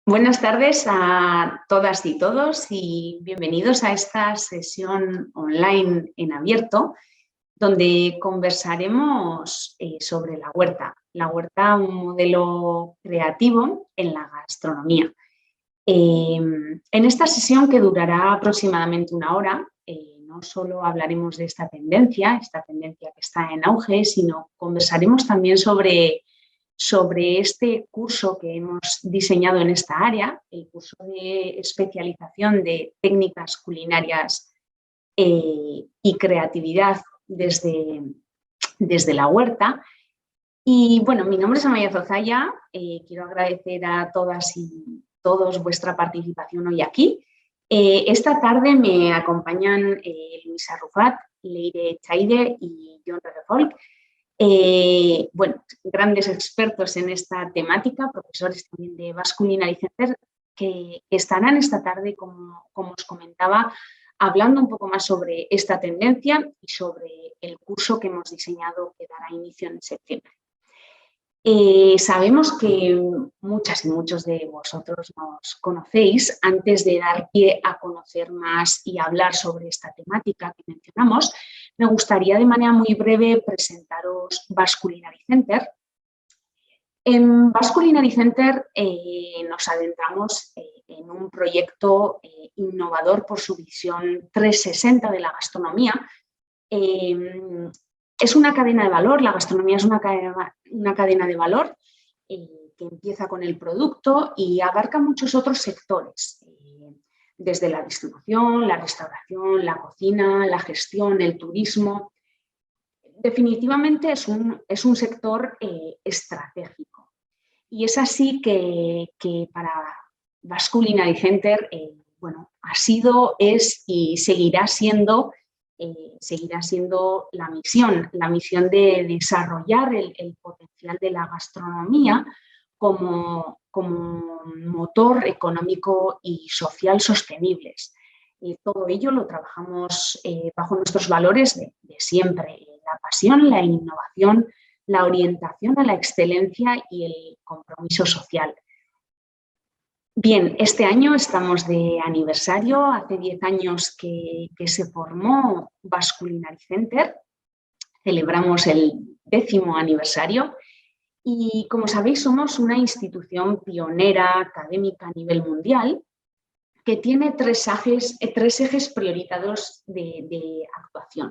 Buenas tardes a todas y todos y bienvenidos a esta sesión online en abierto donde conversaremos sobre la huerta. La huerta, un modelo creativo en la gastronomía. En esta sesión, que durará aproximadamente una hora, no solo hablaremos de esta tendencia que está en auge, sino conversaremos también sobre este curso que hemos diseñado en esta área, el curso de especialización de técnicas culinarias y creatividad desde la huerta. Y bueno, mi nombre es Amaya Zozaya, quiero agradecer a todas y todos vuestra participación hoy aquí. Esta tarde me acompañan Luis Arrufat, Leire Chaide y John Redefolk. Bueno, grandes expertos en esta temática, profesores también de Basque Culinary Center, que estarán esta tarde, como os comentaba, hablando un poco más sobre esta tendencia y sobre el curso que hemos diseñado que dará inicio en septiembre. Sabemos que muchas y muchos de vosotros nos conocéis. Antes de dar pie a conocer más y hablar sobre esta temática que mencionamos, me gustaría de manera muy breve presentaros Basque Culinary Center. En Basque Culinary Center nos adentramos en un proyecto innovador por su visión 360 de la gastronomía. Es una cadena de valor, la gastronomía es una cadena de valor que empieza con el producto y abarca muchos otros sectores, desde la distribución, la restauración, la cocina, la gestión, el turismo. Definitivamente es un sector estratégico y es así que para Basque Culinary Center bueno, ha sido, es y seguirá siendo la misión de desarrollar el potencial de la gastronomía como motor económico y social sostenibles. Todo ello lo trabajamos bajo nuestros valores de siempre, la pasión, la innovación, la orientación a la excelencia y el compromiso social. Bien, este año estamos de aniversario, hace 10 años que se formó Basque Culinary Center, celebramos el 10º aniversario y, como sabéis, somos una institución pionera académica a nivel mundial que tiene tres ejes prioritarios de actuación.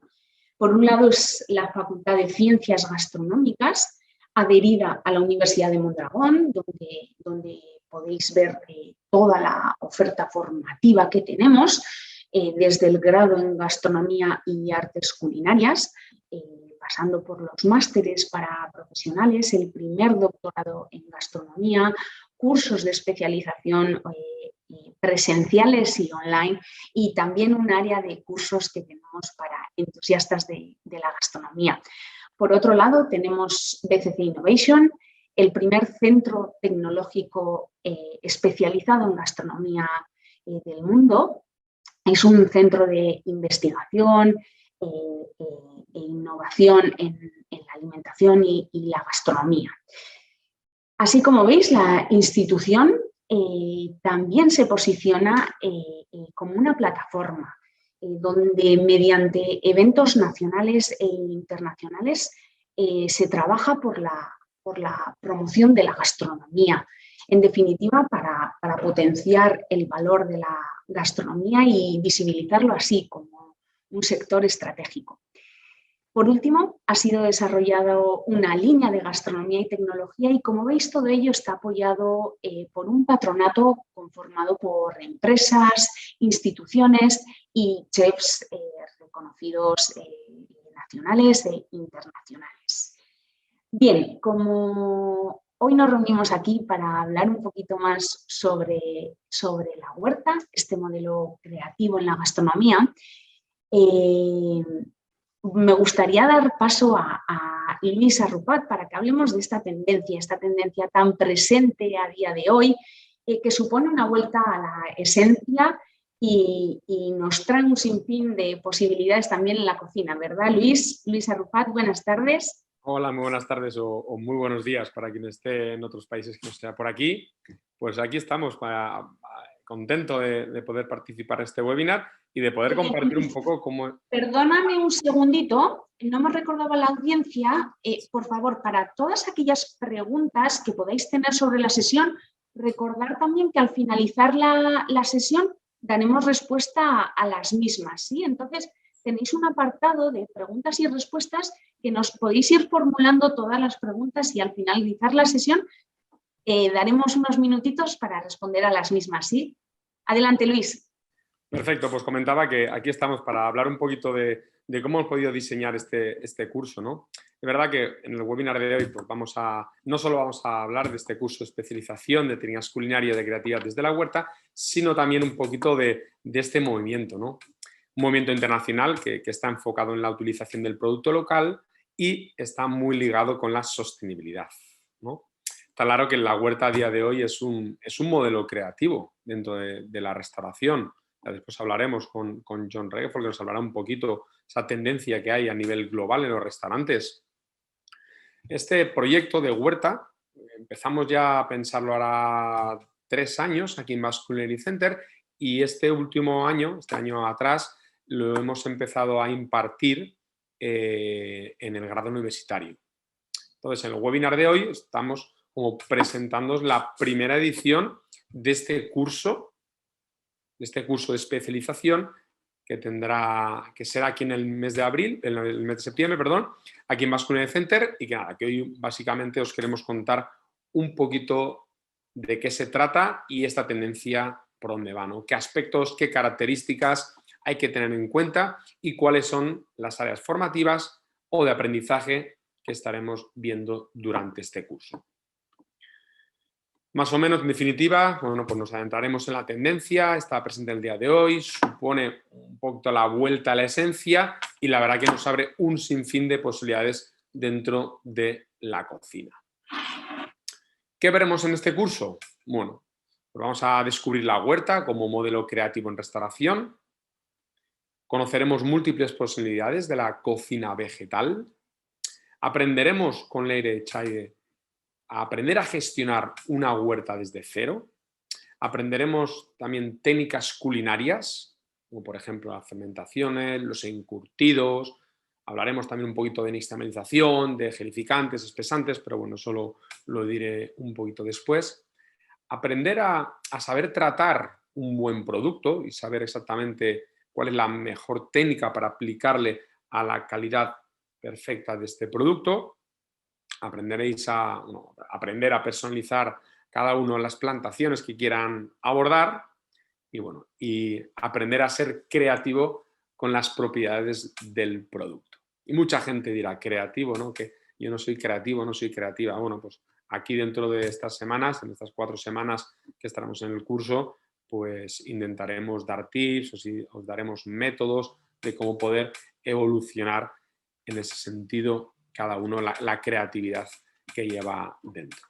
Por un lado es la Facultad de Ciencias Gastronómicas, adherida a la Universidad de Mondragón, donde podéis ver toda la oferta formativa que tenemos, desde el grado en Gastronomía y Artes Culinarias, pasando por los másteres para profesionales, el primer doctorado en Gastronomía, cursos de especialización presenciales y online, y también un área de cursos que tenemos para entusiastas de la gastronomía. Por otro lado, tenemos BCC Innovation, el primer centro tecnológico especializado en gastronomía del mundo. Es un centro de investigación e innovación en la alimentación y la gastronomía. Así como veis, la institución también se posiciona como una plataforma donde, mediante eventos nacionales e internacionales, se trabaja por la promoción de la gastronomía. En definitiva, para potenciar el valor de la gastronomía y visibilizarlo así como un sector estratégico. Por último, ha sido desarrollada una línea de gastronomía y tecnología y, como veis, todo ello está apoyado por un patronato conformado por empresas, instituciones y chefs reconocidos nacionales e internacionales. Bien, como hoy nos reunimos aquí para hablar un poquito más sobre la huerta, este modelo creativo en la gastronomía, me gustaría dar paso a Luis Arrufat para que hablemos de esta tendencia tan presente a día de hoy, que supone una vuelta a la esencia y nos trae un sinfín de posibilidades también en la cocina, ¿verdad, Luis? Luis Arrufat, buenas tardes. Hola, muy buenas tardes o muy buenos días para quien esté en otros países que no esté por aquí. Pues aquí estamos, contento de poder participar en este webinar y de poder compartir un poco cómo... Perdóname un segundito, no hemos recordado a la audiencia, por favor, para todas aquellas preguntas que podáis tener sobre la sesión, recordar también que al finalizar la sesión daremos respuesta a las mismas, ¿sí? Entonces, tenéis un apartado de preguntas y respuestas que nos podéis ir formulando todas las preguntas y al finalizar la sesión daremos unos minutitos para responder a las mismas, ¿sí? Adelante, Luis. Perfecto, pues comentaba que aquí estamos para hablar un poquito de cómo hemos podido diseñar este curso, ¿no? Es verdad que en el webinar de hoy pues no solo vamos a hablar de este curso de especialización de técnicas culinarias de creatividad desde la huerta, sino también un poquito de este movimiento, ¿no? Un movimiento internacional que está enfocado en la utilización del producto local y está muy ligado con la sostenibilidad, ¿no? Está claro que la huerta a día de hoy es un modelo creativo dentro de la restauración. Después hablaremos con John Regeford, que nos hablará un poquito esa tendencia que hay a nivel global en los restaurantes. Este proyecto de huerta empezamos ya a pensarlo ahora 3 años aquí en Basque Culinary Center y este último año, este año atrás, lo hemos empezado a impartir en el grado universitario. Entonces, en el webinar de hoy estamos como presentándoos la primera edición de este curso de especialización que será aquí en el mes de abril, en el mes de septiembre, perdón, aquí en Basque Culinary Center y que hoy básicamente os queremos contar un poquito de qué se trata y esta tendencia por dónde va, ¿no? Qué aspectos, qué características hay que tener en cuenta y cuáles son las áreas formativas o de aprendizaje que estaremos viendo durante este curso. Más o menos, en definitiva, bueno, pues nos adentraremos en la tendencia, está presente el día de hoy, supone un poquito la vuelta a la esencia y la verdad que nos abre un sinfín de posibilidades dentro de la cocina. ¿Qué veremos en este curso? Bueno, pues vamos a descubrir la huerta como modelo creativo en restauración, conoceremos múltiples posibilidades de la cocina vegetal, aprenderemos con Leire Echaide a aprender a gestionar una huerta desde cero. Aprenderemos también técnicas culinarias, como por ejemplo las fermentaciones, los encurtidos. Hablaremos también un poquito de nixtamalización, de gelificantes, espesantes, pero bueno, eso lo diré un poquito después. Aprender a saber tratar un buen producto y saber exactamente cuál es la mejor técnica para aplicarle a la calidad perfecta de este producto. Aprenderéis a aprender a personalizar cada uno de las plantaciones que quieran abordar y aprender a ser creativo con las propiedades del producto. Y mucha gente dirá, creativo, ¿no? Que yo no soy creativo, no soy creativa. Bueno, pues aquí dentro de estas semanas, en estas 4 semanas que estaremos en el curso, pues intentaremos dar tips, os daremos métodos de cómo poder evolucionar en ese sentido cada uno la creatividad que lleva dentro.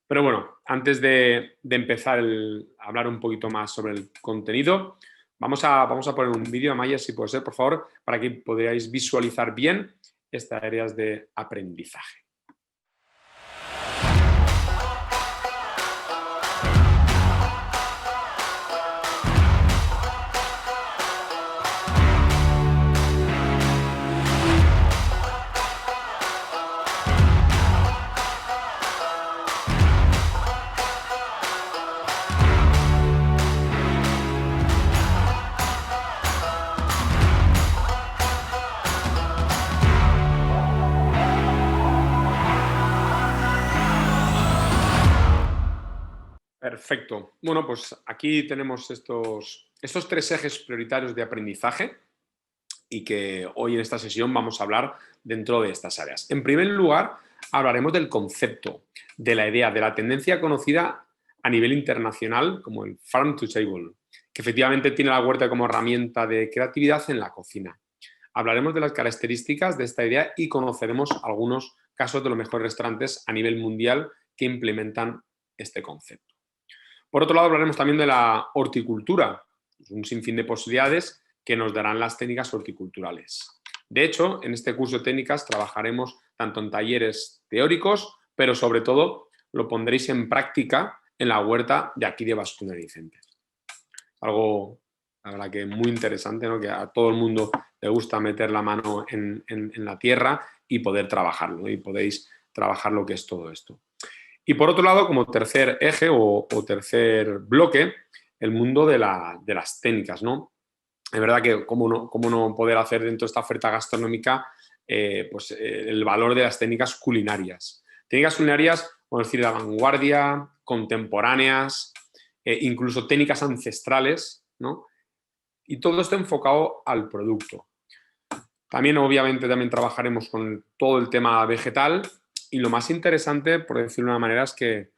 Pero bueno, antes de empezar a hablar un poquito más sobre el contenido, vamos a poner un vídeo, Amaya, si puede ser, por favor, para que podáis visualizar bien estas áreas de aprendizaje. Perfecto. Bueno, pues aquí tenemos estos 3 ejes prioritarios de aprendizaje y que hoy en esta sesión vamos a hablar dentro de estas áreas. En primer lugar, hablaremos del concepto, de la idea, de la tendencia conocida a nivel internacional como el Farm to Table, que efectivamente tiene la huerta como herramienta de creatividad en la cocina. Hablaremos de las características de esta idea y conoceremos algunos casos de los mejores restaurantes a nivel mundial que implementan este concepto. Por otro lado, hablaremos también de la horticultura, un sinfín de posibilidades que nos darán las técnicas horticulturales. De hecho, en este curso de técnicas trabajaremos tanto en talleres teóricos, pero sobre todo lo pondréis en práctica en la huerta de aquí de Basculinary Center. Algo, la verdad, que muy interesante, ¿no? Que a todo el mundo le gusta meter la mano en la tierra y poder trabajarlo, ¿no? Y podéis trabajar lo que es todo esto. Y por otro lado, como tercer eje o tercer bloque, el mundo de las técnicas, ¿no? Es verdad que cómo no poder hacer dentro de esta oferta gastronómica el valor de las técnicas culinarias. Técnicas culinarias, vamos a decir, de vanguardia, contemporáneas, incluso técnicas ancestrales, ¿no? Y todo esto enfocado al producto. También, obviamente, trabajaremos con todo el tema vegetal y lo más interesante, por decirlo de una manera, es que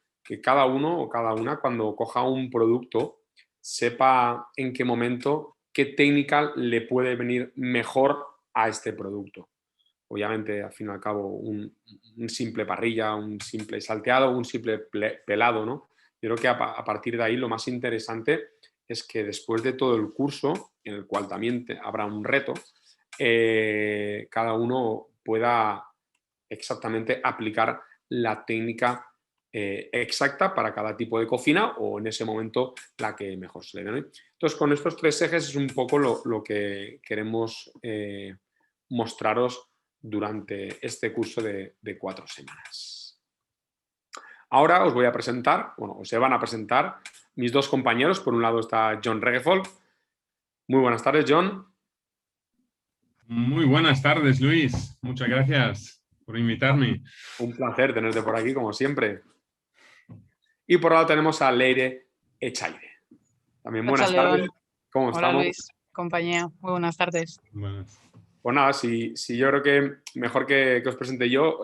cada uno o cada una, cuando coja un producto, sepa en qué momento, qué técnica le puede venir mejor a este producto. Obviamente, al fin y al cabo, un simple parrilla, un simple salteado, un simple pelado, ¿no? Yo creo que a partir de ahí lo más interesante es que después de todo el curso, en el cual también habrá un reto, cada uno pueda exactamente aplicar la técnica exacta para cada tipo de cocina o en ese momento la que mejor se le dé, ¿no? Entonces, con estos tres ejes es un poco lo que queremos mostraros durante este curso de 4 semanas. Ahora os voy a presentar, os se van a presentar mis dos compañeros. Por un lado está John Regefolk. Muy buenas tardes, John. Muy buenas tardes, Luis. Muchas gracias por invitarme. Un placer tenerte por aquí, como siempre. Y por otro lado tenemos a Leire Echaide. También buenas tardes. ¿Cómo Hola, estamos? Luis, compañía. Muy buenas tardes. Buenas. Pues nada, si yo creo que mejor que os presente yo,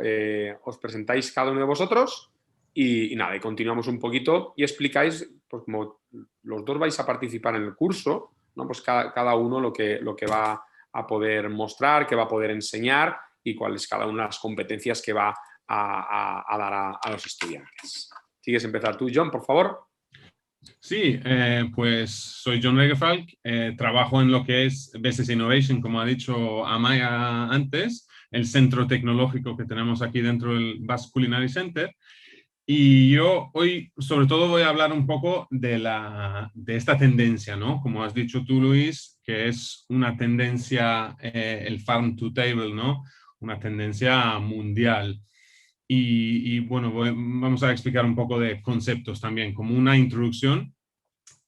os presentáis cada uno de vosotros y nada, y continuamos un poquito y explicáis, pues como los dos vais a participar en el curso, ¿no? Pues cada uno lo que va a poder mostrar, que va a poder enseñar y cuáles cada una de las competencias que va a dar a los estudiantes. ¿Quieres empezar tú, John, por favor? Sí, pues soy John Regefolk, trabajo en lo que es Business Innovation, como ha dicho Amaya antes, el centro tecnológico que tenemos aquí dentro del Basque Culinary Center. Y yo hoy sobre todo voy a hablar un poco de esta tendencia, ¿no? Como has dicho tú, Luis, que es una tendencia, el farm to table, ¿no? Una tendencia mundial. Y bueno, vamos a explicar un poco de conceptos también, como una introducción,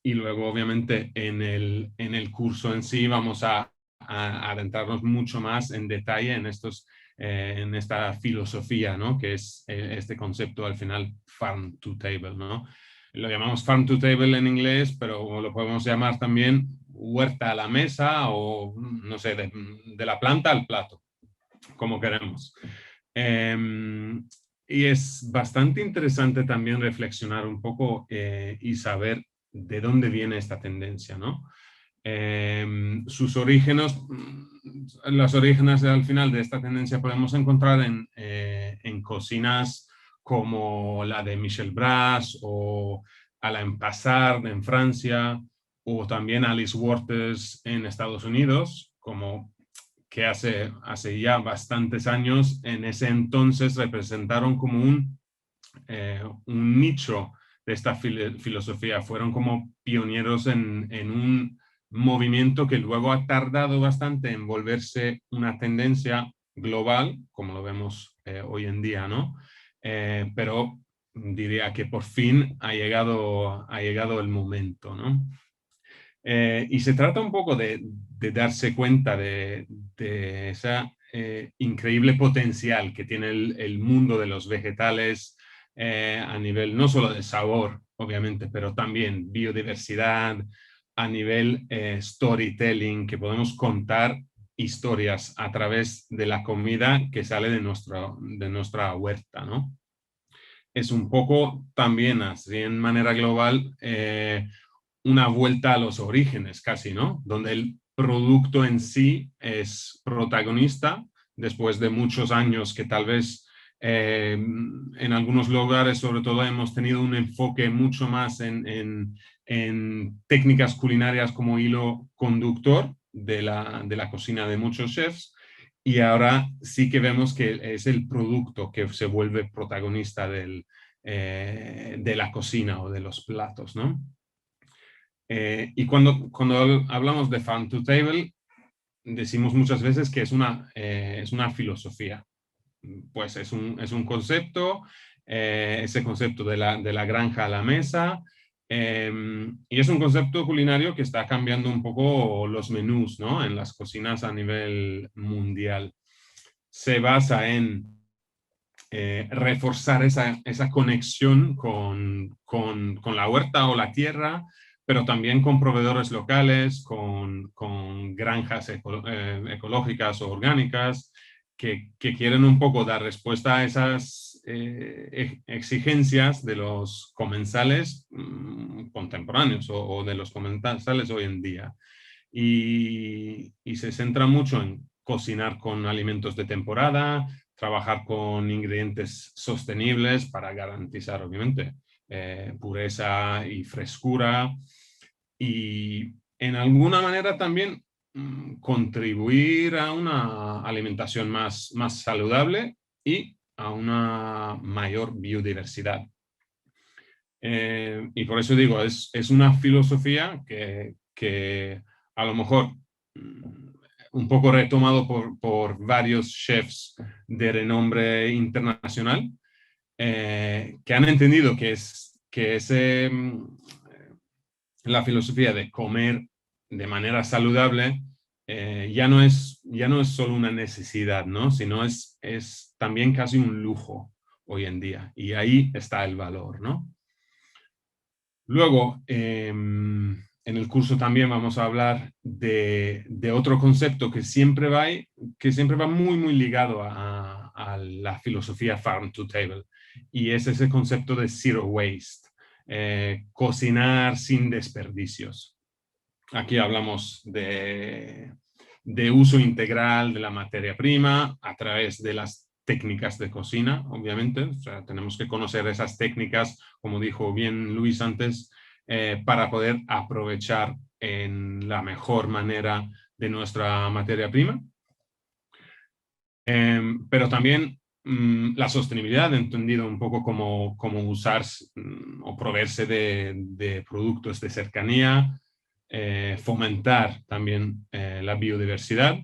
y luego obviamente en el curso en sí vamos a adentrarnos mucho más en detalle en esta filosofía, ¿no? Que es este concepto al final farm to table, ¿no? Lo llamamos farm to table en inglés, pero lo podemos llamar también huerta a la mesa o, no sé, de la planta al plato, como queremos. Y es bastante interesante también reflexionar un poco y saber de dónde viene esta tendencia, ¿no? Sus orígenes, los orígenes al final de esta tendencia podemos encontrar en cocinas como la de Michel Bras o Alain Passard en Francia o también Alice Waters en Estados Unidos, como que hace ya bastantes años, en ese entonces representaron como un nicho de esta filosofía. Fueron como pioneros en un movimiento que luego ha tardado bastante en volverse una tendencia global, como lo vemos hoy en día, ¿no? Pero diría que por fin ha llegado el momento, ¿no? Y se trata un poco de darse cuenta de ese increíble potencial que tiene el mundo de los vegetales a nivel no solo de sabor, obviamente, pero también biodiversidad, a nivel storytelling, que podemos contar historias a través de la comida que sale de nuestra huerta, ¿no? Es un poco también, así en manera global, una vuelta a los orígenes casi, ¿no? Donde el producto en sí es protagonista después de muchos años que tal vez en algunos lugares sobre todo hemos tenido un enfoque mucho más en técnicas culinarias como hilo conductor de la cocina de muchos chefs, y ahora sí que vemos que es el producto que se vuelve protagonista de la cocina o de los platos, ¿no? Y cuando hablamos de farm to table, decimos muchas veces que es una filosofía. Pues es un concepto, ese concepto de la granja a la mesa, y es un concepto culinario que está cambiando un poco los menús, ¿no? En las cocinas a nivel mundial. Se basa en reforzar esa conexión con la huerta o la tierra, pero también con proveedores locales, con granjas ecológicas o orgánicas, que quieren un poco dar respuesta a esas exigencias de los comensales contemporáneos o de los comensales hoy en día. Y se centra mucho en cocinar con alimentos de temporada, trabajar con ingredientes sostenibles para garantizar, obviamente, pureza y frescura, y en alguna manera también contribuir a una alimentación más saludable y a una mayor biodiversidad. Y por eso digo, es una filosofía que a lo mejor un poco retomado por varios chefs de renombre internacional, que han entendido que la filosofía de comer de manera saludable ya no es solo una necesidad, ¿no? Sino es también casi un lujo hoy en día. Y ahí está el valor, ¿no? Luego, en el curso también vamos a hablar de otro concepto que siempre va muy ligado a la filosofía Farm to Table, y es ese concepto de zero waste, cocinar sin desperdicios. Aquí hablamos de uso integral de la materia prima a través de las técnicas de cocina, obviamente. O sea, tenemos que conocer esas técnicas, como dijo bien Luis antes, para poder aprovechar en la mejor manera de nuestra materia prima. Pero también la sostenibilidad, entendido un poco como usar o proveerse de productos de cercanía, fomentar también la biodiversidad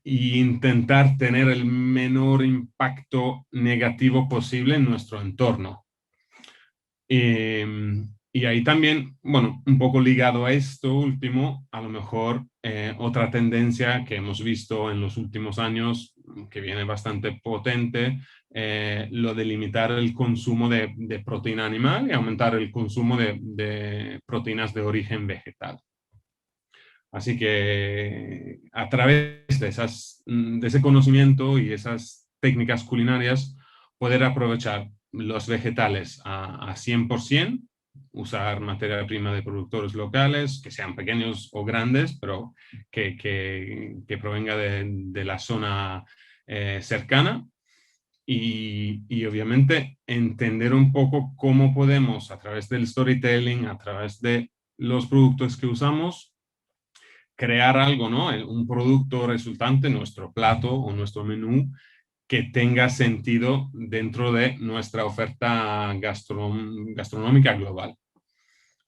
e intentar tener el menor impacto negativo posible en nuestro entorno. Y ahí también, bueno, un poco ligado a esto último, a lo mejor otra tendencia que hemos visto en los últimos años, que viene bastante potente, lo de limitar el consumo de proteína animal y aumentar el consumo de proteínas de origen vegetal. Así que a través de ese conocimiento y esas técnicas culinarias, poder aprovechar los vegetales a 100%, usar materia prima de productores locales, que sean pequeños o grandes, pero que provenga de la zona cercana, y obviamente entender un poco cómo podemos, a través del storytelling, a través de los productos que usamos, crear algo, ¿no? Un producto resultante, nuestro plato o nuestro menú, que tenga sentido dentro de nuestra oferta gastronómica global.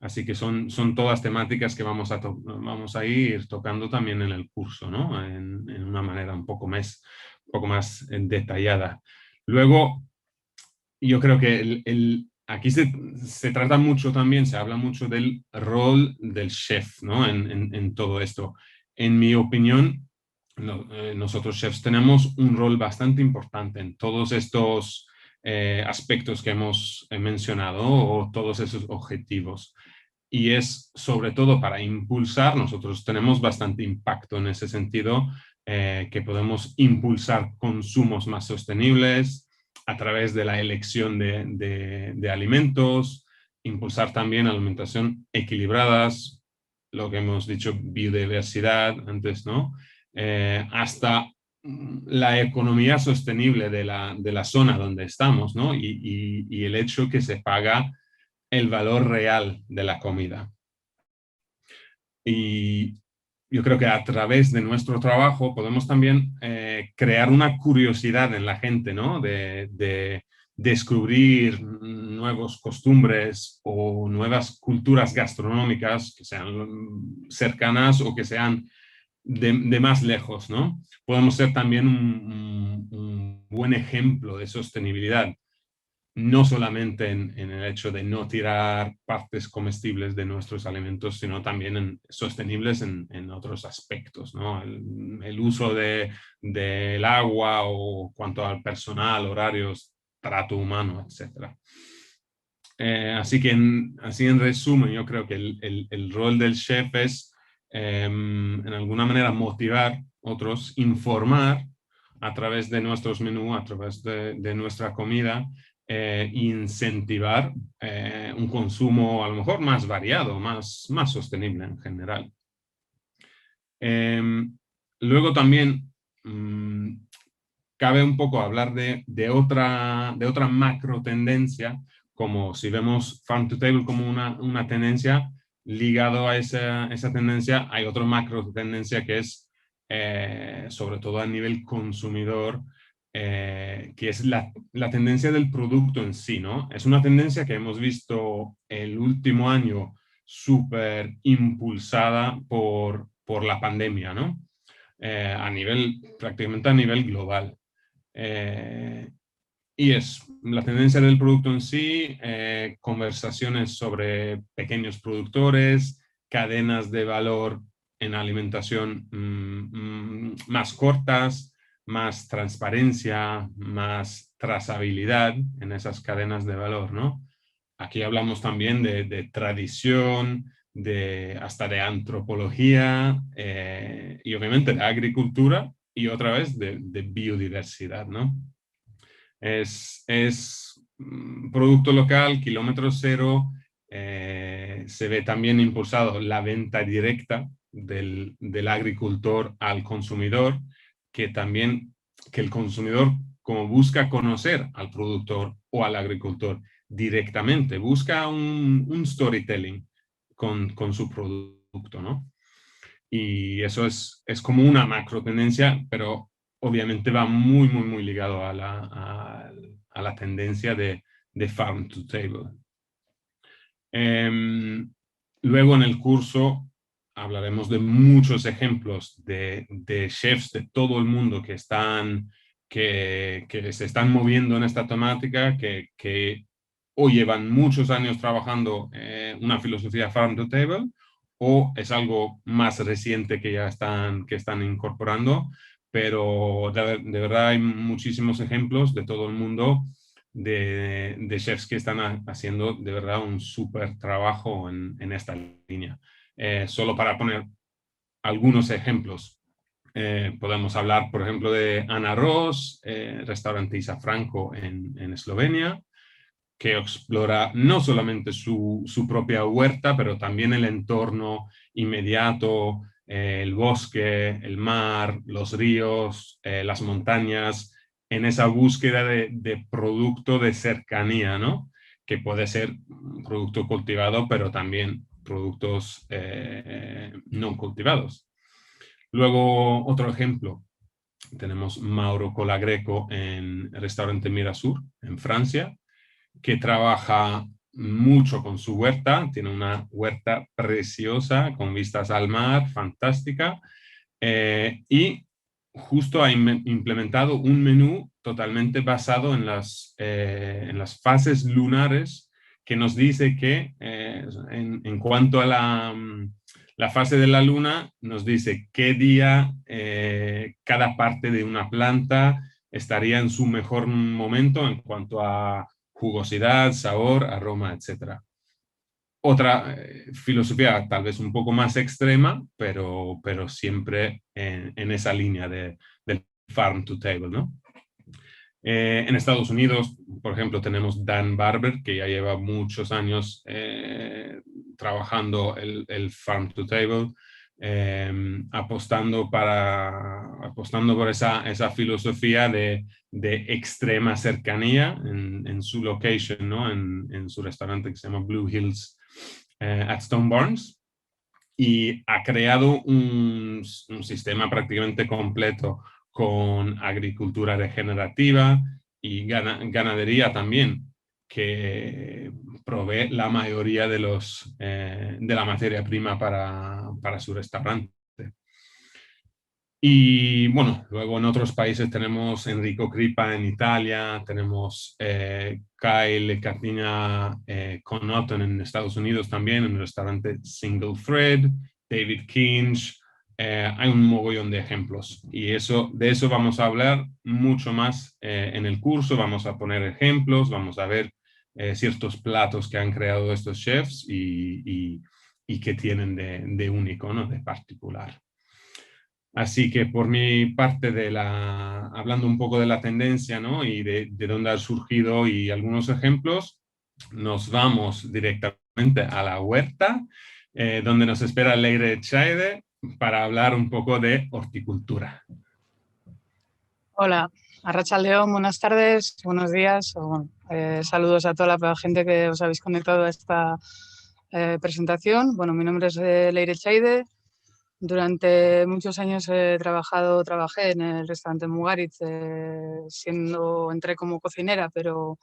Así que son todas temáticas que vamos a ir tocando también en el curso, ¿no? En una manera un poco más detallada. Luego, yo creo que aquí se trata mucho también, se habla mucho del rol del chef, ¿no? En todo esto. En mi opinión, nosotros chefs tenemos un rol bastante importante en todos estos aspectos que hemos mencionado, o todos esos objetivos. Y es sobre todo para impulsar, nosotros tenemos bastante impacto en ese sentido, que podemos impulsar consumos más sostenibles a través de la elección de alimentos, impulsar también alimentación equilibradas, lo que hemos dicho, biodiversidad antes, ¿no? Hasta la economía sostenible de la zona donde estamos, ¿no? Y el hecho que se paga el valor real de la comida. Y yo creo que a través de nuestro trabajo podemos también crear una curiosidad en la gente, ¿no? De descubrir nuevas costumbres o nuevas culturas gastronómicas que sean cercanas o que sean de más lejos, ¿no? Podemos ser también un buen ejemplo de sostenibilidad, no solamente en el hecho de no tirar partes comestibles de nuestros alimentos, sino también sostenibles en otros aspectos, ¿no? El uso del agua o cuanto al personal, horarios, trato humano, etc. Así en resumen, yo creo que el rol del chef es, en alguna manera, motivar otros, informar a través de nuestros menús, a través de nuestra comida, incentivar un consumo a lo mejor más variado, más sostenible en general. Luego también cabe un poco hablar de otra macro tendencia, como si vemos Farm to Table como una tendencia, ligado a esa tendencia hay otra macro tendencia que es, sobre todo a nivel consumidor, que es la tendencia del producto en sí, ¿no? Es una tendencia que hemos visto el último año súper impulsada por la pandemia, ¿no? Prácticamente a nivel global. Y es la tendencia del producto en sí, conversaciones sobre pequeños productores, cadenas de valor en alimentación más cortas, más transparencia, más trazabilidad en esas cadenas de valor, ¿no? Aquí hablamos también de tradición, hasta de antropología y obviamente de agricultura y otra vez de biodiversidad, ¿no? Es producto local, kilómetro cero, se ve también impulsado la venta directa del agricultor al consumidor, que el consumidor, como busca conocer al productor o al agricultor directamente, busca un storytelling con su producto, ¿no? Y eso es como una macro tendencia, pero obviamente va muy ligado a la tendencia de farm to table. Luego en el curso hablaremos de muchos ejemplos de chefs de todo el mundo que se están moviendo en esta temática, que o llevan muchos años trabajando una filosofía farm to table, o es algo más reciente que ya están incorporando, pero de verdad hay muchísimos ejemplos de todo el mundo de chefs que están haciendo de verdad un súper trabajo en esta línea. Solo para poner algunos ejemplos, podemos hablar, por ejemplo, de Ana Ros, restaurante Isa Franco en Eslovenia, que explora no solamente su propia huerta, pero también el entorno inmediato, el bosque, el mar, los ríos, las montañas, en esa búsqueda de producto de cercanía, ¿no? Que puede ser un producto cultivado, pero también productos no cultivados. Luego, otro ejemplo, tenemos Mauro Colagreco en el restaurante Mirasur, en Francia, que trabaja mucho con su huerta, tiene una huerta preciosa con vistas al mar, fantástica, y justo ha implementado un menú totalmente basado en las fases lunares, que nos dice que en cuanto a la fase de la luna, nos dice qué día cada parte de una planta estaría en su mejor momento en cuanto a jugosidad, sabor, aroma, etc. Otra filosofía tal vez un poco más extrema, pero siempre en esa línea del farm to table, ¿no? En Estados Unidos, por ejemplo, tenemos Dan Barber, que ya lleva muchos años trabajando el farm to table, apostando por esa filosofía de extrema cercanía en su location, ¿no? En su restaurante que se llama Blue Hills at Stone Barns. y ha creado un sistema prácticamente completo con agricultura regenerativa y ganadería también, que provee la mayoría de la materia prima para su restaurante. Y bueno, luego en otros países tenemos Enrico Crippa en Italia, tenemos Kyle Katina Connaughton en Estados Unidos también, en el restaurante Single Thread, David Kinch, hay un mogollón de ejemplos. Y de eso vamos a hablar mucho más en el curso, vamos a poner ejemplos, vamos a ver ciertos platos que han creado estos chefs y que tienen de único, ¿no? De particular. Así que por mi parte, hablando un poco de la tendencia, ¿no? Y de dónde ha surgido y algunos ejemplos, nos vamos directamente a la huerta, donde nos espera Leire Chaide para hablar un poco de horticultura. Hola, Arratsaldeon, buenas tardes, buenos días. Saludos a toda la gente que os habéis conectado a esta presentación. Bueno, mi nombre es Leire Chaide. Durante muchos años trabajé en el restaurante Mugaritz, entré como cocinera, pero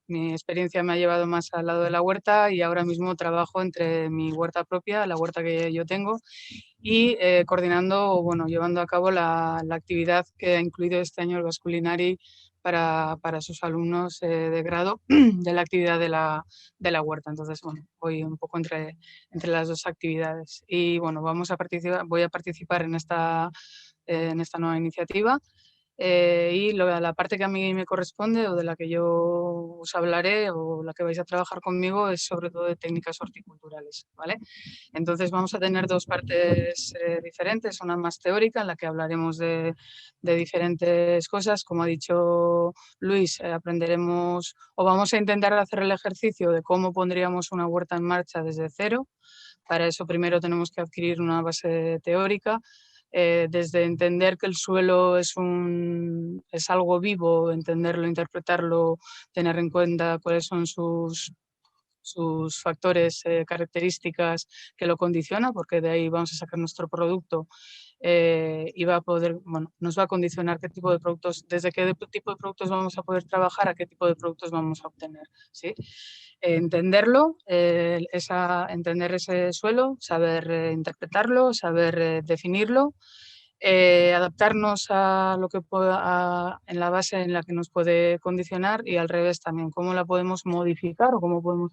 mi experiencia me ha llevado más al lado de la huerta y ahora mismo trabajo entre mi huerta propia, la huerta que yo tengo, y coordinando, bueno, llevando a cabo la actividad que ha incluido este año el Basque Culinary para sus alumnos de grado de la actividad de la huerta. Entonces, bueno, voy un poco entre las dos actividades. Y bueno, voy a participar en esta nueva iniciativa. Y la parte que a mí me corresponde o de la que yo os hablaré o la que vais a trabajar conmigo es sobre todo de técnicas horticulturales, ¿vale? Entonces vamos a tener dos partes diferentes, una más teórica en la que hablaremos de diferentes cosas. Como ha dicho Luis, aprenderemos o vamos a intentar hacer el ejercicio de cómo pondríamos una huerta en marcha desde cero. Para eso primero tenemos que adquirir una base teórica, desde entender que el suelo es algo vivo, entenderlo, interpretarlo, tener en cuenta cuáles son sus factores, características que lo condicionan, porque de ahí vamos a sacar nuestro producto y nos va a condicionar qué tipo de productos, desde qué tipo de productos vamos a poder trabajar a qué tipo de productos vamos a obtener, ¿sí? Entenderlo, entender ese suelo, saber interpretarlo, saber definirlo, adaptarnos a lo que en la base en la que nos puede condicionar y al revés también, cómo la podemos modificar o cómo podemos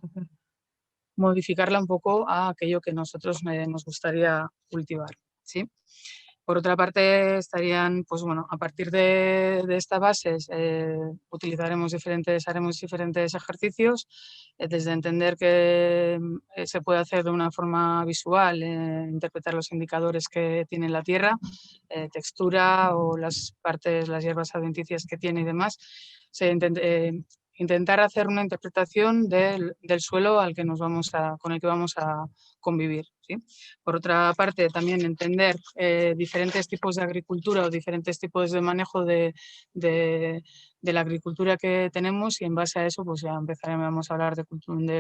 modificarla un poco a aquello que nosotros nos gustaría cultivar, ¿sí? Por otra parte, pues bueno, a partir de estas bases haremos diferentes ejercicios, desde entender que se puede hacer de una forma visual, interpretar los indicadores que tiene la tierra, textura o las hierbas adventicias que tiene y demás. Intentar hacer una interpretación del suelo con el que vamos a convivir, ¿sí? Por otra parte, también entender diferentes tipos de agricultura o diferentes tipos de manejo de la agricultura que tenemos y en base a eso pues ya vamos a hablar de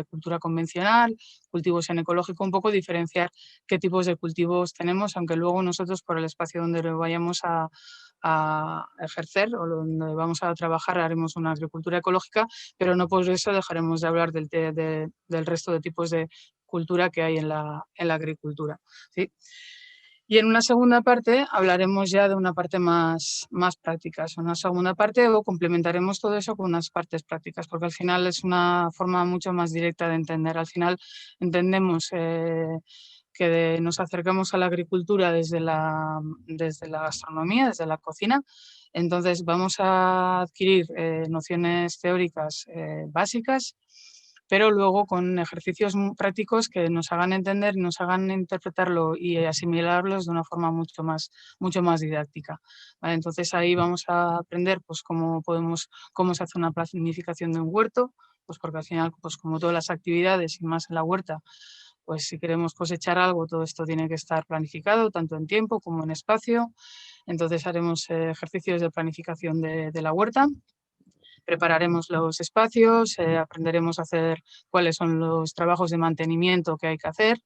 cultura convencional, cultivos en ecológico, un poco diferenciar qué tipos de cultivos tenemos, aunque luego nosotros por el espacio donde lo vayamos a ejercer o donde vamos a trabajar haremos una agricultura ecológica, pero no por eso dejaremos de hablar del resto de tipos de cultura que hay en la agricultura, ¿sí? Y en una segunda parte hablaremos ya de una parte más práctica, una segunda parte o complementaremos todo eso con unas partes prácticas, porque al final es una forma mucho más directa de entender. Al final entendemos que nos acercamos a la agricultura desde la gastronomía, desde la cocina. Entonces vamos a adquirir nociones teóricas básicas, pero luego con ejercicios prácticos que nos hagan entender, nos hagan interpretarlo y asimilarlos de una forma mucho más didáctica, ¿vale? Entonces ahí vamos a aprender pues, cómo se hace una planificación de un huerto, pues porque al final, pues como todas las actividades y más en la huerta, pues si queremos cosechar algo, todo esto tiene que estar planificado, tanto en tiempo como en espacio. Entonces haremos ejercicios de planificación de la huerta. Prepararemos los espacios, aprenderemos a hacer cuáles son los trabajos de mantenimiento que hay que hacer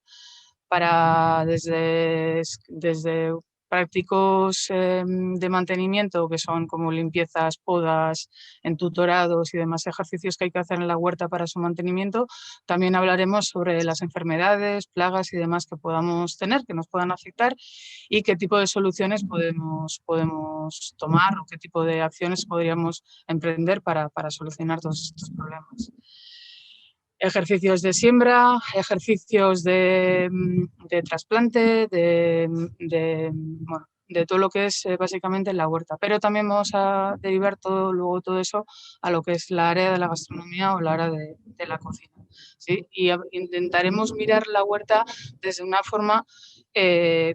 para desde prácticos de mantenimiento, que son como limpiezas, podas, entutorados y demás ejercicios que hay que hacer en la huerta para su mantenimiento. También hablaremos sobre las enfermedades, plagas y demás que podamos tener, que nos puedan afectar, y qué tipo de soluciones podemos tomar o qué tipo de acciones podríamos emprender para solucionar todos estos problemas. Ejercicios de siembra, ejercicios de trasplante, de todo lo que es básicamente la huerta. Pero también vamos a derivar luego todo eso a lo que es la área de la gastronomía o la área de la cocina, ¿sí? Y intentaremos mirar la huerta desde una forma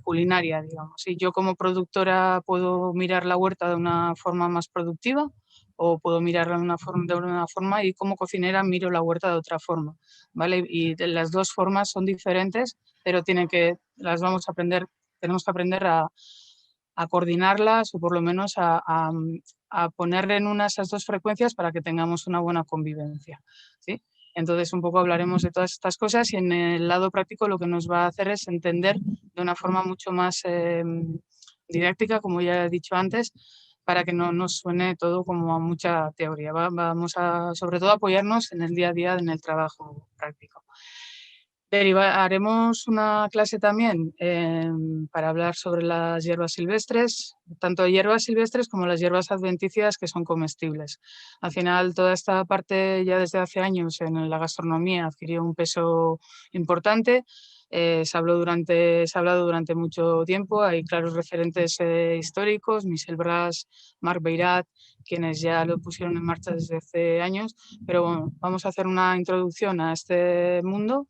culinaria, digamos. Y yo como productora puedo mirar la huerta de una forma más productiva, o puedo mirarla de una forma y como cocinera miro la huerta de otra forma, ¿vale? Y las dos formas son diferentes, pero tenemos que aprender a coordinarlas, o por lo menos a poner en una esas dos frecuencias para que tengamos una buena convivencia, ¿sí? Entonces, un poco hablaremos de todas estas cosas, y en el lado práctico lo que nos va a hacer es entender de una forma mucho más didáctica, como ya he dicho antes, para que no nos suene todo como a mucha teoría. Vamos a, sobre todo, apoyarnos en el día a día, en el trabajo práctico. Haremos una clase también para hablar sobre las hierbas silvestres, tanto hierbas silvestres como las hierbas adventicias que son comestibles. Al final, toda esta parte ya desde hace años en la gastronomía adquirió un peso importante. Se ha hablado durante mucho tiempo, hay claros referentes históricos, Michel Bras, Marc Beyrat, quienes ya lo pusieron en marcha desde hace años, pero bueno, vamos a hacer una introducción a este mundo.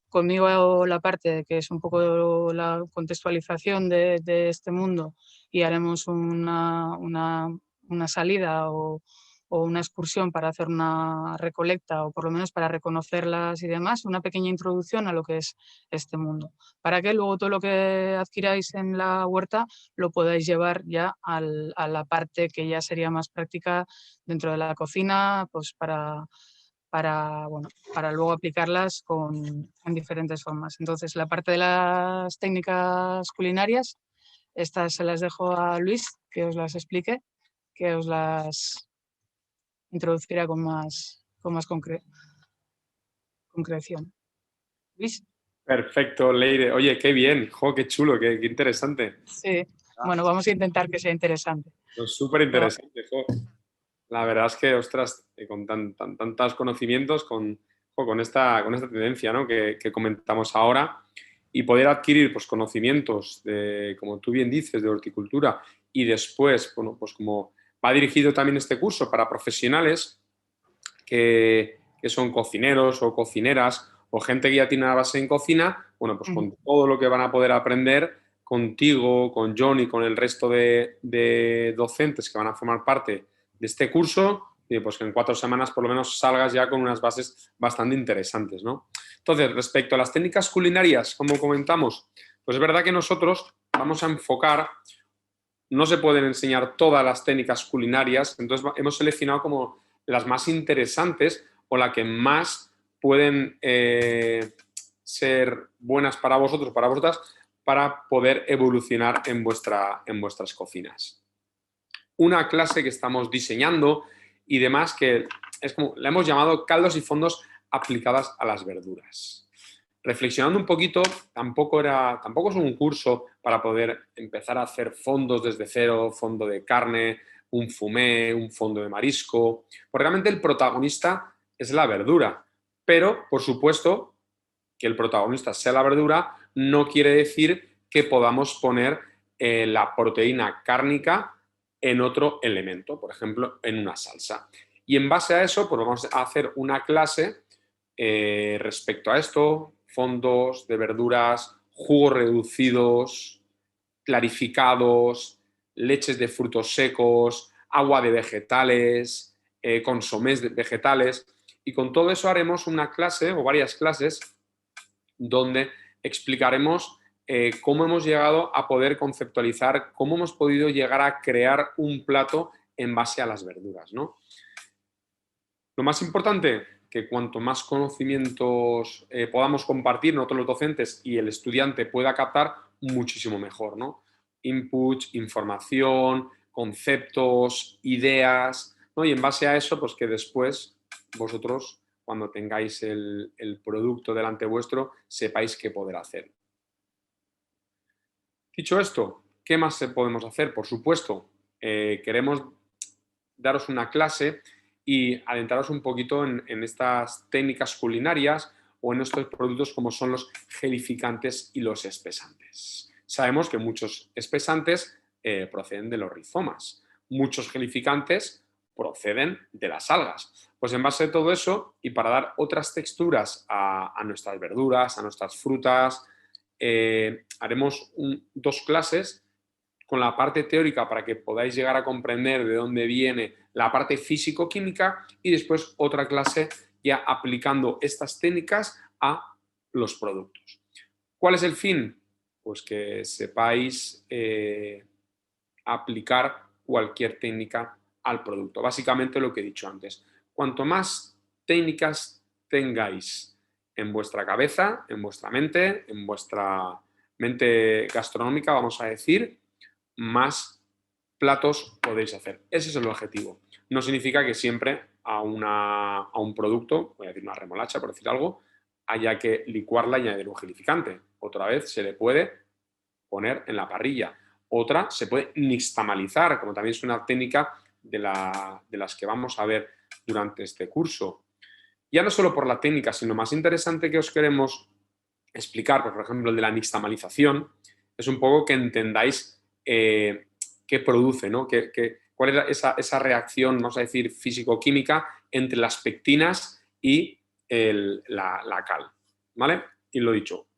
Conmigo la parte que es un poco la contextualización de este mundo, y haremos una salida o una excursión para hacer una recolecta, o por lo menos para reconocerlas y demás, una pequeña introducción a lo que es este mundo, para que luego todo lo que adquiráis en la huerta lo podáis llevar ya a la parte que ya sería más práctica dentro de la cocina, pues para luego aplicarlas en diferentes formas. Entonces, la parte de las técnicas culinarias, estas se las dejo a Luis, que os las explique, que os las introducirá con más concreción. Luis. Perfecto, Leire. Oye, qué bien, jo, qué chulo, qué interesante. Sí, bueno, vamos a intentar que sea interesante. Súper interesante, jo. La verdad es que, ostras, con tantos conocimientos, con esta tendencia, ¿no?, que comentamos ahora, y poder adquirir, pues, conocimientos de, como tú bien dices, de horticultura, y después, bueno, pues como va dirigido también este curso para profesionales que son cocineros o cocineras, o gente que ya tiene una base en cocina, bueno, pues con todo lo que van a poder aprender contigo, con John y con el resto de docentes que van a formar parte de este curso, pues que en 4 semanas por lo menos salgas ya con unas bases bastante interesantes, ¿no? Entonces, respecto a las técnicas culinarias, como comentamos, pues es verdad que nosotros vamos a enfocar, no se pueden enseñar todas las técnicas culinarias, entonces hemos seleccionado como las más interesantes o las que más pueden ser buenas para vosotros, para vosotras, para poder evolucionar en vuestras cocinas. Una clase que estamos diseñando y demás, que es como la hemos llamado caldos y fondos aplicadas a las verduras. Reflexionando un poquito, tampoco es un curso para poder empezar a hacer fondos desde cero, fondo de carne, un fumé, un fondo de marisco, porque realmente el protagonista es la verdura, pero por supuesto que el protagonista sea la verdura no quiere decir que podamos poner la proteína cárnica en otro elemento, por ejemplo, en una salsa. Y en base a eso, pues vamos a hacer una clase respecto a esto, fondos de verduras, jugos reducidos, clarificados, leches de frutos secos, agua de vegetales, consomés de vegetales. Y con todo eso haremos una clase o varias clases donde explicaremos cómo hemos llegado a poder conceptualizar, cómo hemos podido llegar a crear un plato en base a las verduras, ¿no? Lo más importante, que cuanto más conocimientos podamos compartir nosotros los docentes y el estudiante pueda captar, muchísimo mejor, ¿no? Inputs, información, conceptos, ideas, ¿no? Y en base a eso, pues que después vosotros, cuando tengáis el producto delante vuestro, sepáis qué poder hacer. Dicho esto, ¿qué más podemos hacer? Por supuesto, queremos daros una clase y adentraros un poquito en estas técnicas culinarias o en estos productos como son los gelificantes y los espesantes. Sabemos que muchos espesantes proceden de los rizomas, muchos gelificantes proceden de las algas. Pues en base a todo eso y para dar otras texturas a nuestras verduras, a nuestras frutas, haremos 2 clases con la parte teórica para que podáis llegar a comprender de dónde viene la parte físico-química y después otra clase ya aplicando estas técnicas a los productos. ¿Cuál es el fin? Pues que sepáis aplicar cualquier técnica al producto. Básicamente lo que he dicho antes. Cuanto más técnicas tengáis en vuestra cabeza, en vuestra mente gastronómica, vamos a decir, más platos podéis hacer. Ese es el objetivo. No significa que siempre a un producto, voy a decir una remolacha por decir algo, haya que licuarla y añadir un gelificante. Otra vez se le puede poner en la parrilla. Otra se puede nixtamalizar, como también es una técnica de las que vamos a ver durante este curso. Ya no solo por la técnica, sino más interesante que os queremos explicar, por ejemplo, el de la nixtamalización, es un poco que entendáis qué produce, ¿no? ¿Cuál es esa reacción, vamos a decir, físico-química entre las pectinas y la cal, ¿vale? Y lo dicho,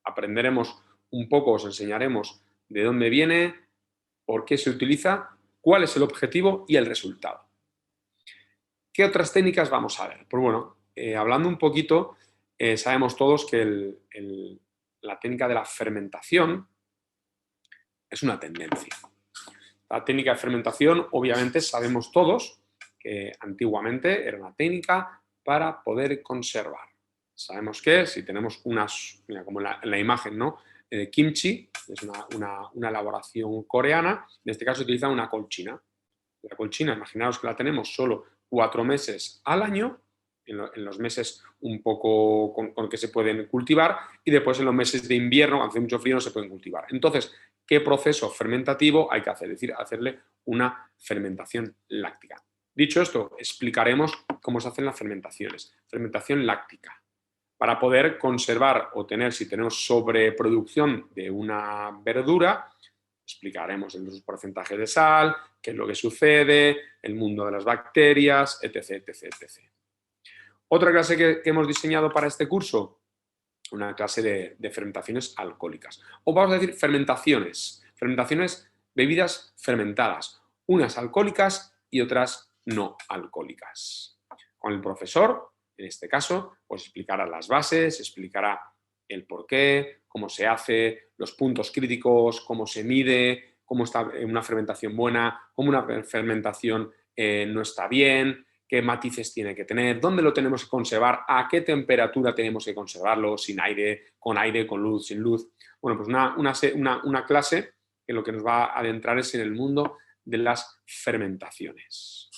aprenderemos un poco, os enseñaremos de dónde viene, por qué se utiliza, cuál es el objetivo y el resultado. ¿Qué otras técnicas vamos a ver? Pues bueno, hablando un poquito, sabemos todos que la técnica de la fermentación es una tendencia. La técnica de fermentación, obviamente, sabemos todos que antiguamente era una técnica para poder conservar. Sabemos que si tenemos mira, como en la imagen, ¿no? Kimchi, es una elaboración coreana, en este caso utiliza una colchina. La colchina, imaginaos que la tenemos solo 4 meses al año, en los meses un poco con que se pueden cultivar, y después en los meses de invierno, cuando hace mucho frío, no se pueden cultivar. Entonces, ¿qué proceso fermentativo hay que hacer? Es decir, hacerle una fermentación láctica. Dicho esto, explicaremos cómo se hacen las fermentaciones. Fermentación láctica. Para poder conservar o tener, si tenemos sobreproducción de una verdura, explicaremos los porcentajes de sal, qué es lo que sucede, el mundo de las bacterias, etc, etc, etc. Otra clase que hemos diseñado para este curso, una clase de fermentaciones alcohólicas. O vamos a decir fermentaciones, bebidas fermentadas, unas alcohólicas y otras no alcohólicas. Con el profesor, en este caso, pues explicará las bases, explicará el porqué, cómo se hace, los puntos críticos, cómo se mide, cómo está una fermentación buena, cómo una fermentación no está bien, qué matices tiene que tener, dónde lo tenemos que conservar, a qué temperatura tenemos que conservarlo, sin aire, con luz, sin luz. Bueno, pues una clase que lo que nos va a adentrar es en el mundo de las fermentaciones.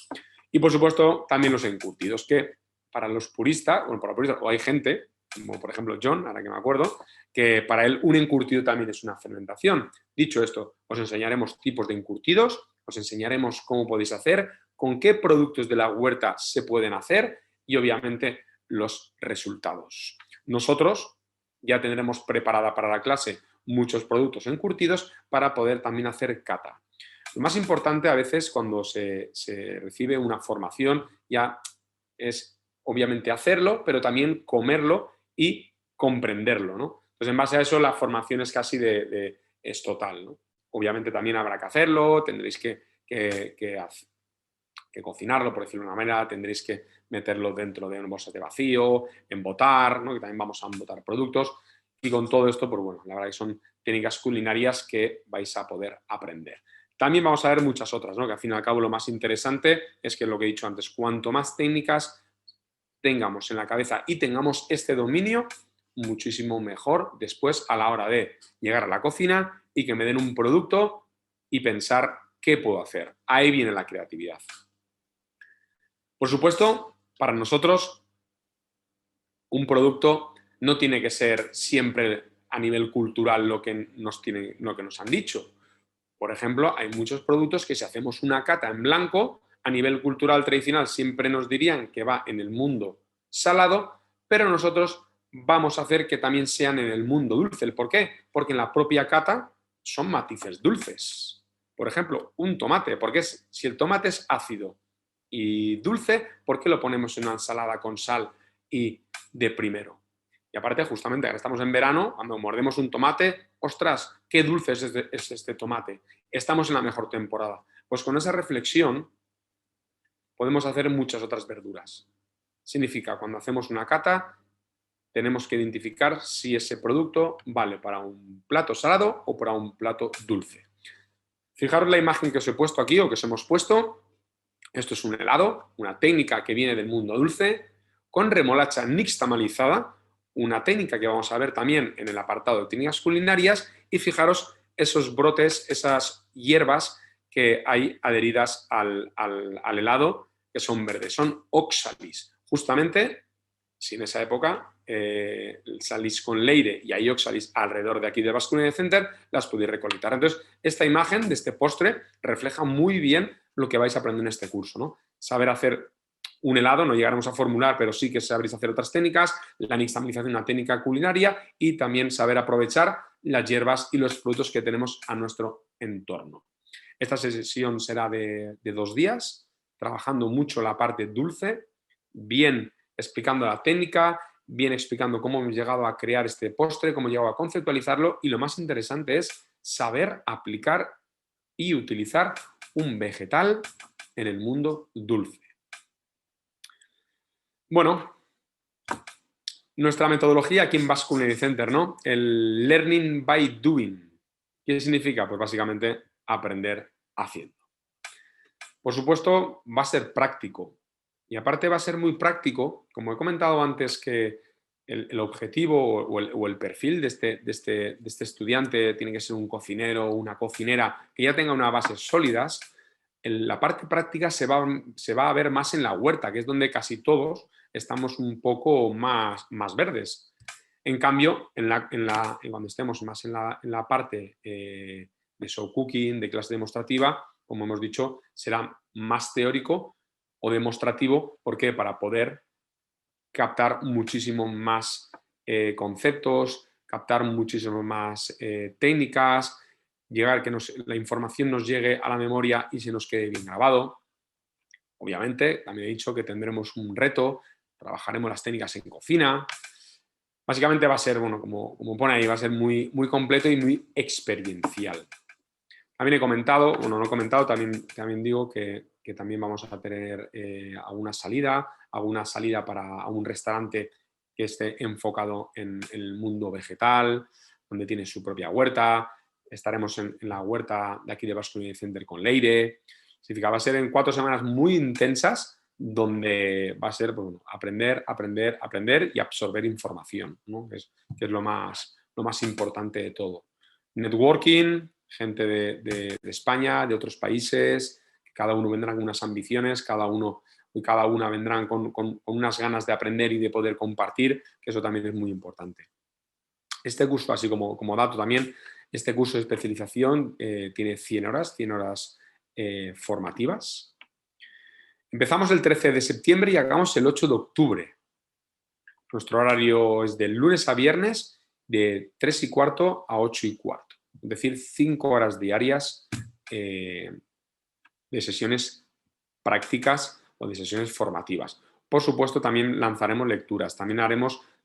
Y por supuesto también los encurtidos, que para los puristas, o hay gente, como por ejemplo John, ahora que me acuerdo, que para él un encurtido también es una fermentación. Dicho esto, os enseñaremos tipos de encurtidos, os enseñaremos cómo podéis hacer, con qué productos de la huerta se pueden hacer y obviamente los resultados. Nosotros ya tendremos preparada para la clase muchos productos encurtidos para poder también hacer cata. Lo más importante a veces cuando se recibe una formación ya es obviamente hacerlo, pero también comerlo y comprenderlo, ¿no? Entonces, en base a eso, la formación es casi es total, ¿no? Obviamente también habrá que hacerlo, tendréis que cocinarlo, por decirlo de una manera, tendréis que meterlo dentro de un bolsete vacío, embotar, ¿no? Que también vamos a embotar productos. Y con todo esto, pues bueno, la verdad que son técnicas culinarias que vais a poder aprender. También vamos a ver muchas otras, ¿no? Que al fin y al cabo lo más interesante es que lo que he dicho antes, cuanto más técnicas tengamos en la cabeza y tengamos este dominio, muchísimo mejor después a la hora de llegar a la cocina y que me den un producto y pensar qué puedo hacer. Ahí viene la creatividad. Por supuesto, para nosotros, un producto no tiene que ser siempre a nivel cultural lo que nos han dicho. Por ejemplo, hay muchos productos que si hacemos una cata en blanco, a nivel cultural tradicional siempre nos dirían que va en el mundo salado, pero nosotros vamos a hacer que también sean en el mundo dulce. ¿Por qué? Porque en la propia cata son matices dulces. Por ejemplo, un tomate, porque si el tomate es ácido y dulce, ¿por qué lo ponemos en una ensalada con sal y de primero? Y aparte, justamente, ahora estamos en verano, cuando mordemos un tomate, ¡ostras, qué dulce es este tomate! Estamos en la mejor temporada. Pues con esa reflexión podemos hacer muchas otras verduras. Significa, cuando hacemos una cata, tenemos que identificar si ese producto vale para un plato salado o para un plato dulce. Fijaros la imagen que os he puesto aquí o que os hemos puesto. Esto es un helado, una técnica que viene del mundo dulce, con remolacha nixtamalizada, una técnica que vamos a ver también en el apartado de técnicas culinarias, y fijaros esos brotes, esas hierbas que hay adheridas al helado, que son verdes, son oxalis. Justamente, si en esa época salís con Leire y hay oxalis alrededor de aquí del Basque Culinary Center, las podéis recolectar. Entonces, esta imagen de este postre refleja muy bien lo que vais a aprender en este curso, ¿no? Saber hacer un helado, no llegaremos a formular, pero sí que sabréis hacer otras técnicas, la nixtamalización, una técnica culinaria, y también saber aprovechar las hierbas y los frutos que tenemos a nuestro entorno. Esta sesión será de 2 días, trabajando mucho la parte dulce, bien explicando la técnica, bien explicando cómo hemos llegado a crear este postre, cómo hemos llegado a conceptualizarlo, y lo más interesante es saber aplicar y utilizar un vegetal en el mundo dulce. Bueno, nuestra metodología aquí en Basque Culinary Center, ¿no? El learning by doing. ¿Qué significa? Pues básicamente aprender haciendo. Por supuesto, va a ser práctico. Y aparte va a ser muy práctico, como he comentado antes, que el objetivo o el perfil de este estudiante tiene que ser un cocinero o una cocinera que ya tenga unas bases sólidas. La parte práctica se va a ver más en la huerta, que es donde casi todos estamos un poco más verdes. En cambio, cuando estemos más en la parte de show cooking, de clase demostrativa, como hemos dicho, será más teórico o demostrativo, porque para poder captar muchísimo más conceptos, captar muchísimo más técnicas, llegar que la información nos llegue a la memoria y se nos quede bien grabado. Obviamente, también he dicho que tendremos un reto, trabajaremos las técnicas en cocina. Básicamente va a ser, bueno, como pone ahí, va a ser muy, muy completo y muy experiencial. También he comentado, bueno, no he comentado, también digo que también vamos a tener alguna salida para un restaurante que esté enfocado en el mundo vegetal, donde tiene su propia huerta. Estaremos en la huerta de aquí de Basque Culinary Center con Leire. Significa, va a ser en 4 semanas muy intensas, donde va a ser, bueno, aprender y absorber información, ¿no? que es lo más importante de todo. Networking, gente de España, de otros países, cada uno vendrán con unas ambiciones, cada una vendrán con unas ganas de aprender y de poder compartir, que eso también es muy importante. Este curso, así como dato también, este curso de especialización tiene 100 horas formativas. Empezamos el 13 de septiembre y acabamos el 8 de octubre. Nuestro horario es de lunes a viernes de 3:15 a 8:15. Es decir, 5 horas diarias de sesiones prácticas o de sesiones formativas. Por supuesto, también lanzaremos lecturas, también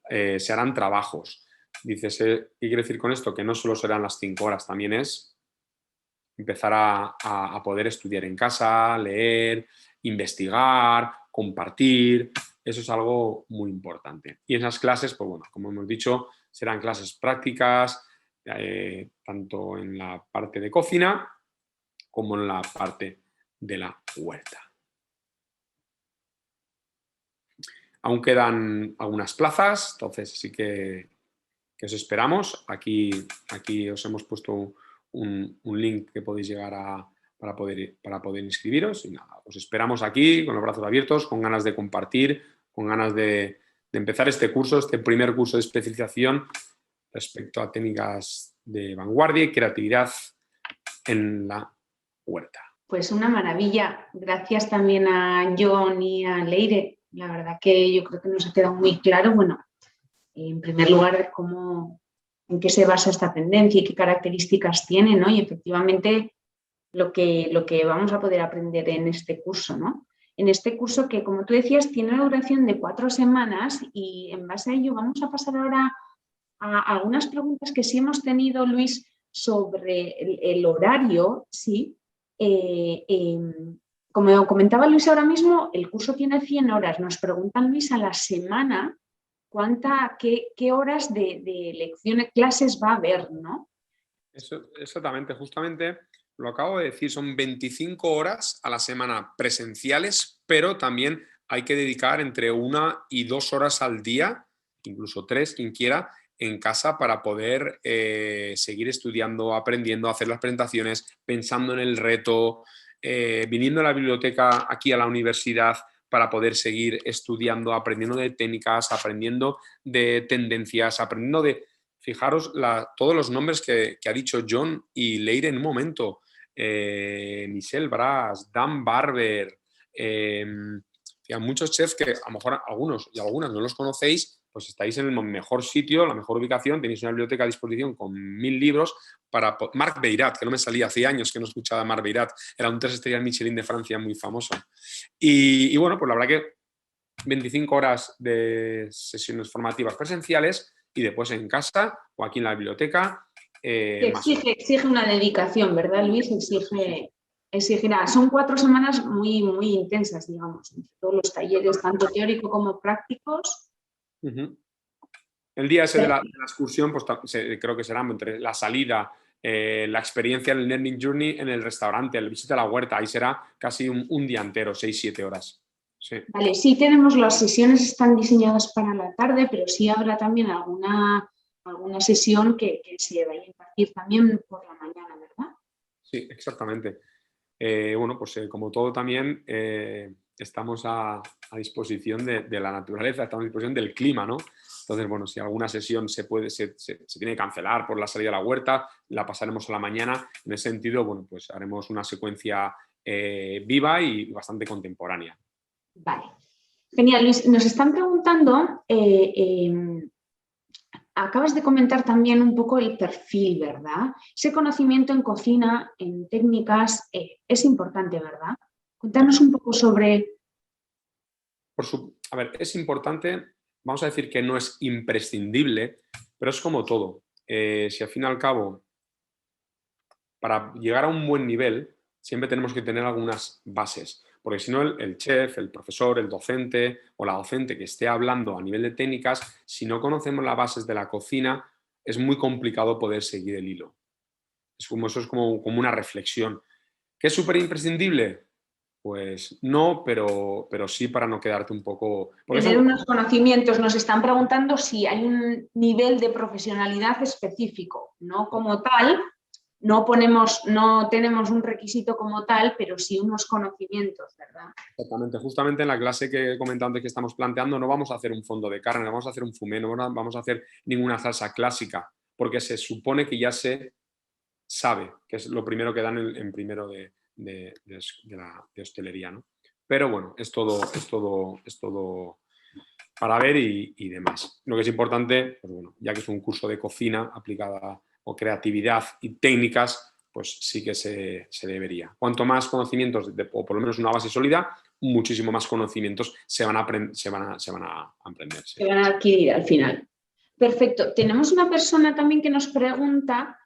se harán trabajos. Dices, ¿qué quiere decir con esto? Que no solo serán las 5 horas, también es empezar a poder estudiar en casa, leer, investigar, compartir. Eso es algo muy importante. Y esas clases, pues bueno, como hemos dicho, serán clases prácticas, tanto en la parte de cocina como en la parte de la huerta. Aún quedan algunas plazas, entonces sí que os esperamos. Aquí os hemos puesto un link que podéis llegar para poder inscribiros. Y nada, os esperamos aquí con los brazos abiertos, con ganas de compartir, con ganas de empezar este curso, este primer curso de especialización respecto a técnicas de vanguardia y creatividad en la huerta. Pues una maravilla. Gracias también a John y a Leire. La verdad que yo creo que nos ha quedado muy claro, bueno, en primer lugar, en qué se basa esta tendencia y qué características tiene, ¿no? Y efectivamente lo que vamos a poder aprender en este curso, ¿no? En este curso que, como tú decías, tiene una duración de 4 semanas y en base a ello vamos a pasar ahora a algunas preguntas que sí hemos tenido, Luis, sobre el horario, ¿sí? Como comentaba Luis ahora mismo, el curso tiene 100 horas. Nos preguntan, Luis, a la semana, ¿qué horas de lecciones, clases va a haber, ¿no? Exactamente, justamente lo acabo de decir, son 25 horas a la semana presenciales, pero también hay que dedicar entre 1 y 2 horas al día, incluso 3, quien quiera, en casa para poder seguir estudiando, aprendiendo, hacer las presentaciones, pensando en el reto, viniendo a la biblioteca aquí a la universidad para poder seguir estudiando, aprendiendo de técnicas, aprendiendo de tendencias, aprendiendo de... Fijaros todos los nombres que ha dicho John y Leire en un momento. Michelle Bras, Dan Barber, muchos chefs que a lo mejor algunos y algunas no los conocéis, pues estáis en el mejor sitio, la mejor ubicación, tenéis una biblioteca a disposición con 1000 libros para... Marc Beirat, que no me salía, hacía años que no escuchaba a Marc Beirat, era un 3 estrellas Michelin de Francia muy famoso. Y bueno, pues la verdad que 25 horas de sesiones formativas presenciales y después en casa o aquí en la biblioteca. Exige una dedicación, ¿verdad, Luis? Exige nada. Son 4 semanas muy, muy intensas, digamos, todos los talleres, tanto teóricos como prácticos. El día ese de la excursión, pues creo que será entre la salida, la experiencia, el learning journey en el restaurante, el visita a la huerta, ahí será casi un día entero, 6-7 horas. Sí. Vale, sí tenemos las sesiones, están diseñadas para la tarde, pero sí habrá también alguna sesión que se vaya a impartir también por la mañana, ¿verdad? Sí, exactamente. Bueno, pues como todo también estamos a disposición de la naturaleza, estamos a disposición del clima, ¿no? Entonces, bueno, si alguna sesión se tiene que cancelar por la salida a la huerta, la pasaremos a la mañana. En ese sentido, bueno, pues haremos una secuencia viva y bastante contemporánea. Vale. Genial, Luis. Nos están preguntando, acabas de comentar también un poco el perfil, ¿verdad? Ese conocimiento en cocina, en técnicas, es importante, ¿verdad? Cuéntanos un poco sobre... A ver, es importante, vamos a decir que no es imprescindible, pero es como todo. Si al fin y al cabo, para llegar a un buen nivel, siempre tenemos que tener algunas bases. Porque si no, el chef, el profesor, el docente o la docente que esté hablando a nivel de técnicas, si no conocemos las bases de la cocina, es muy complicado poder seguir el hilo. Eso es como una reflexión. ¿Qué es súper imprescindible? Pues no, pero sí para no quedarte un poco... Tener unos conocimientos. Nos están preguntando si hay un nivel de profesionalidad específico, no como tal. No tenemos un requisito como tal, pero sí unos conocimientos, ¿verdad? Exactamente. Justamente en la clase que he comentado antes que estamos planteando, no vamos a hacer un fondo de carne, no vamos a hacer un fumé, no vamos a hacer ninguna salsa clásica, porque se supone que ya se sabe, que es lo primero que dan en primero de hostelería, ¿no? Pero bueno, es todo para ver y demás. Lo que es importante, pues bueno, ya que es un curso de cocina aplicada o creatividad y técnicas, pues sí que se debería. Cuanto más conocimientos, o por lo menos una base sólida, muchísimo más conocimientos se van a aprender. Sí. Se van a adquirir al final. Perfecto. Tenemos una persona también que nos pregunta,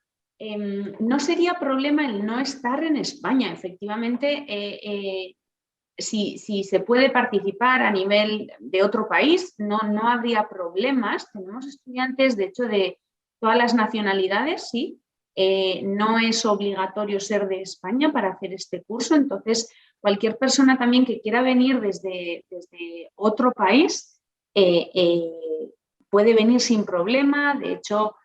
¿no sería problema el no estar en España? Efectivamente, si se puede participar a nivel de otro país, no habría problemas. Tenemos estudiantes, de hecho, de todas las nacionalidades, sí. No es obligatorio ser de España para hacer este curso, entonces cualquier persona también que quiera venir desde otro país puede venir sin problema. De hecho,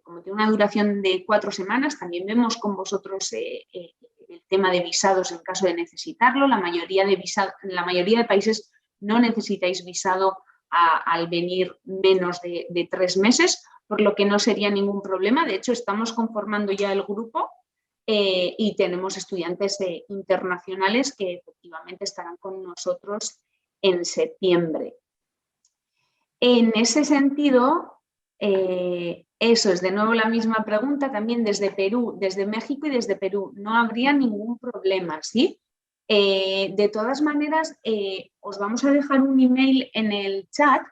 como tiene una duración de 4 semanas, también vemos con vosotros el tema de visados en caso de necesitarlo. La mayoría de países no necesitáis visado al venir menos de 3 meses, por lo que no sería ningún problema. De hecho, estamos conformando ya el grupo y tenemos estudiantes internacionales que efectivamente estarán con nosotros en septiembre. En ese sentido, eso es de nuevo la misma pregunta también desde Perú, desde México y desde Perú. No habría ningún problema, ¿sí? De todas maneras, os vamos a dejar un email en el chat,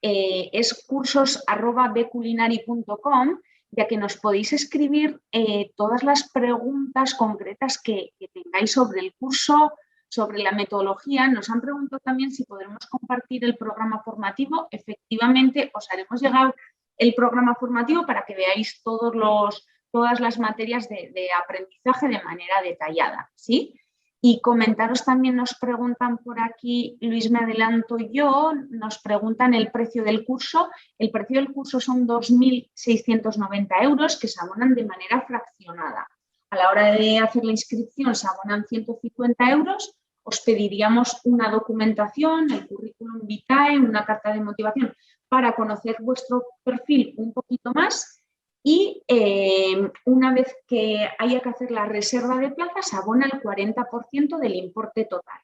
es cursos@bculinary.com, ya que nos podéis escribir todas las preguntas concretas que tengáis sobre el curso, sobre la metodología. Nos han preguntado también si podremos compartir el programa formativo. Efectivamente, os haremos llegar el programa formativo para que veáis todas las materias de aprendizaje de manera detallada, ¿sí? Y comentaros también, nos preguntan por aquí, Luis, me adelanto yo, nos preguntan el precio del curso. El precio del curso son 2.690 euros que se abonan de manera fraccionada. A la hora de hacer la inscripción se abonan 150 euros, os pediríamos una documentación, el currículum vitae, una carta de motivación para conocer vuestro perfil un poquito más. Y una vez que haya que hacer la reserva de plaza, se abona el 40% del importe total.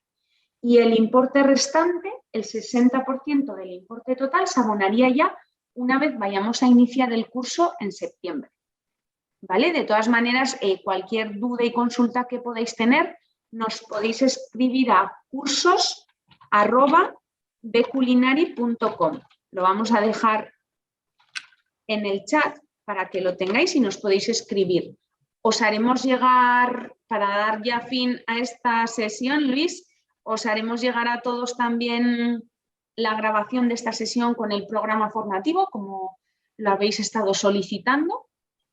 Y el importe restante, el 60% del importe total, se abonaría ya una vez vayamos a iniciar el curso en septiembre. ¿Vale? De todas maneras, cualquier duda y consulta que podáis tener, nos podéis escribir a cursos@bculinary.com. Lo vamos a dejar en el chat para que lo tengáis y nos podéis escribir. Os haremos llegar, para dar ya fin a esta sesión, Luis, os haremos llegar a todos también la grabación de esta sesión con el programa formativo, como lo habéis estado solicitando,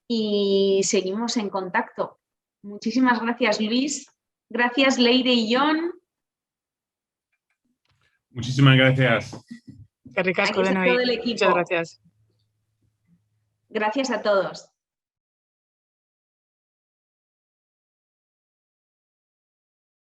y seguimos en contacto. Muchísimas gracias, Luis. Gracias, Leire y Jon. Muchísimas gracias. Qué ricasco Gracias de a nuevo. todo el equipo. Muchas gracias. Gracias a todos.